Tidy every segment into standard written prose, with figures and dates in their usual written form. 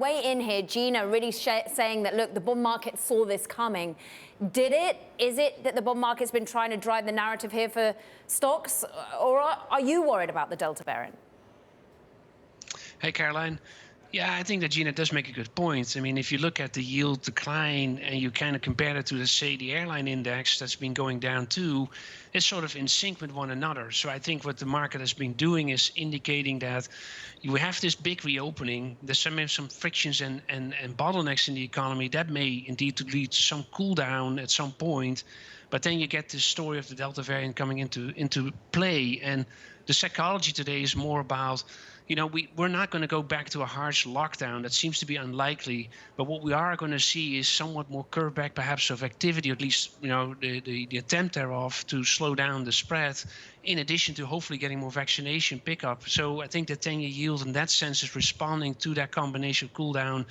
way in here, Gina really saying that, look, the bond market saw this coming. Did it? Is it that the bond market's been trying to drive the narrative here for stocks? Or are you worried about the Delta variant? Hey, Caroline. Yeah, I think that Gina does make a good point. I mean, if you look at the yield decline and you kind of compare it to, let's say, the airline index that's been going down too, it's sort of in sync with one another. So I think what the market has been doing is indicating that you have this big reopening. There's some frictions and bottlenecks in the economy that may indeed lead to some cool down at some point. But then you get this story of the Delta variant coming into play. And the psychology today is more about, we're not going to go back to a harsh lockdown. That seems to be unlikely. But what we are going to see is somewhat more curve back, perhaps, of activity, or at least, the attempt thereof to slow down the spread, in addition to hopefully getting more vaccination pickup. So I think the 10-year yield in that sense is responding to that combination of cool down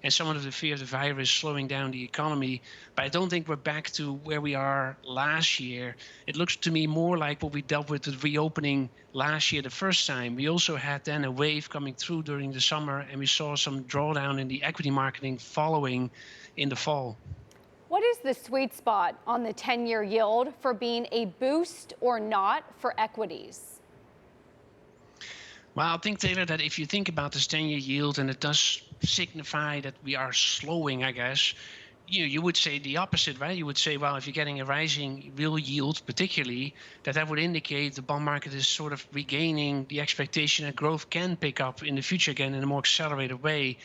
and some of the fear of the virus slowing down the economy. But I don't think we're back to where we are last year. It looks to me more like what we dealt with the reopening last year the first time. We also had then a wave coming through during the summer, and we saw some drawdown in the equity marketing following in the fall. What is the sweet spot on the 10-year yield for being a boost or not for equities? Well, I think, Taylor, that if you think about this 10-year yield, and it does signify that we are slowing, I guess, you would say the opposite, right? You would say, well, if you're getting a rising real yield, particularly, that would indicate the bond market is sort of regaining the expectation that growth can pick up in the future again in a more accelerated way.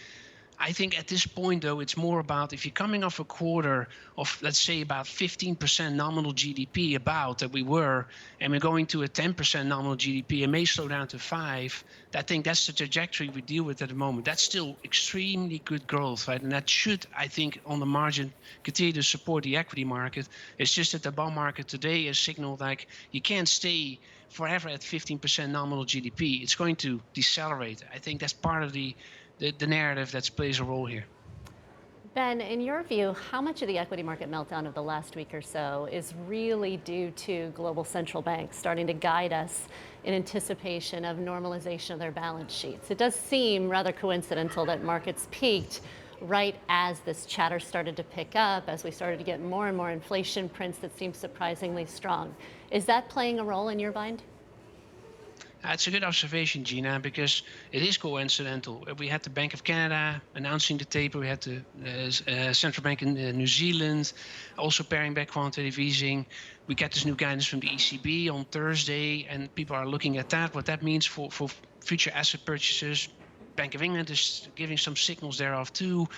I think at this point, though, it's more about if you're coming off a quarter of, let's say, about 15% nominal GDP, about that we were, and we're going to a 10% nominal GDP, it may slow down to 5%. I think that's the trajectory we deal with at the moment. That's still extremely good growth, right? And that should, I think, on the margin, continue to support the equity market. It's just that the bond market today has signaled like you can't stay forever at 15% nominal GDP. It's going to decelerate. I think that's part of the narrative that plays a role here. Ben, in your view, how much of the equity market meltdown of the last week or so is really due to global central banks starting to guide us in anticipation of normalization of their balance sheets? It does seem rather coincidental that markets peaked right as this chatter started to pick up, as we started to get more and more inflation prints that seem surprisingly strong. Is that playing a role in your mind? It's a good observation, Gina, because it is coincidental. We had the Bank of Canada announcing the taper. We had the central bank in New Zealand also paring back quantitative easing. We get this new guidance from the ECB on Thursday, and people are looking at that, what that means for future asset purchases. Bank of England is giving some signals thereof too.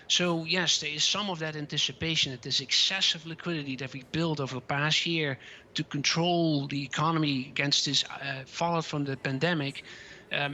So yes, there is some of that anticipation that this excessive liquidity that we built over the past year to control the economy against this fallout from the pandemic,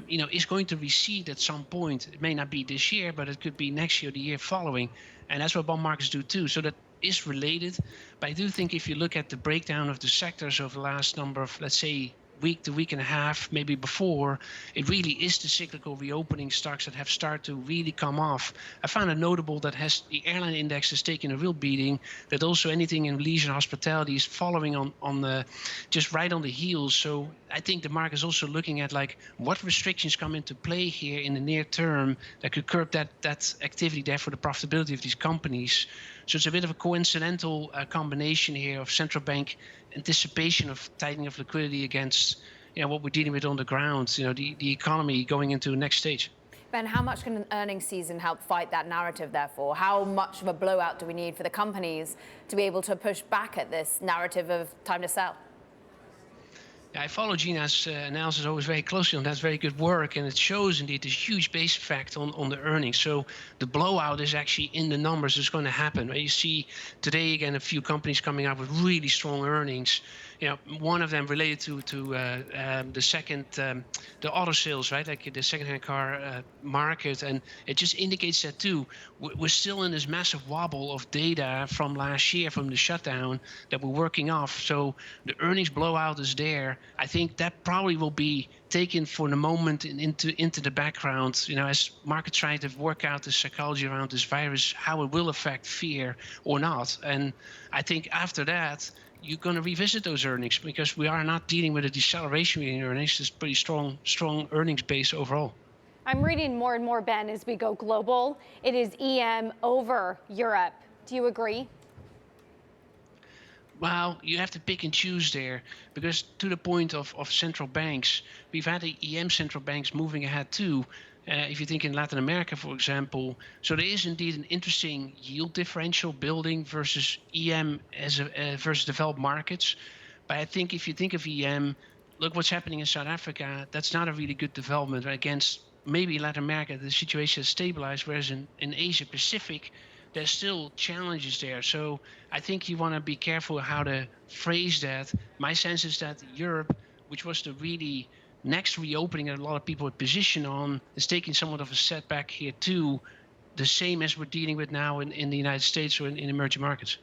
is going to recede at some point. It may not be this year, but it could be next year, the year following. And that's what bond markets do too. So that is related. But I do think if you look at the breakdown of the sectors over the last number of, let's say, week to week and a half, maybe before, it really is the cyclical reopening stocks that have started to really come off. I found it notable that the airline index has taken a real beating, that also anything in leisure and hospitality is following on the just right on the heels. So I think the market is also looking at like what restrictions come into play here in the near term that could curb that activity there for the profitability of these companies. So it's a bit of a coincidental combination here of central bank anticipation of tightening of liquidity against what we're dealing with on the ground, the economy going into the next stage. Ben, how much can an earnings season help fight that narrative, therefore? How much of a blowout do we need for the companies to be able to push back at this narrative of time to sell? I follow Gina's analysis always very closely on that. It's very good work, and it shows indeed this huge base effect on the earnings. So the blowout is actually in the numbers. It's going to happen. You see today again a few companies coming up with really strong earnings. One of them related to the auto sales, right? Like the secondhand car market, and it just indicates that too. We're still in this massive wobble of data from last year, from the shutdown that we're working off. So the earnings blowout is there. I think that probably will be taken for the moment into the background, as markets try to work out the psychology around this virus, how it will affect fear or not. And I think after that, you're going to revisit those earnings because we are not dealing with a deceleration in earnings. It's pretty strong earnings base overall. I'm reading more and more, Ben, as we go global. It is EM over Europe. Do you agree? Well, you have to pick and choose there, because to the point of central banks, we've had the EM central banks moving ahead too. If you think in Latin America, for example, so there is indeed an interesting yield differential building versus EM versus developed markets. But I think if you think of EM, look what's happening in South Africa. That's not a really good development against maybe Latin America. The situation has stabilized, whereas in Asia Pacific, there's still challenges there. So I think you want to be careful how to phrase that. My sense is that Europe, which was the really next reopening that a lot of people would position on, is taking somewhat of a setback here too, the same as we're dealing with now in the United States or in emerging markets.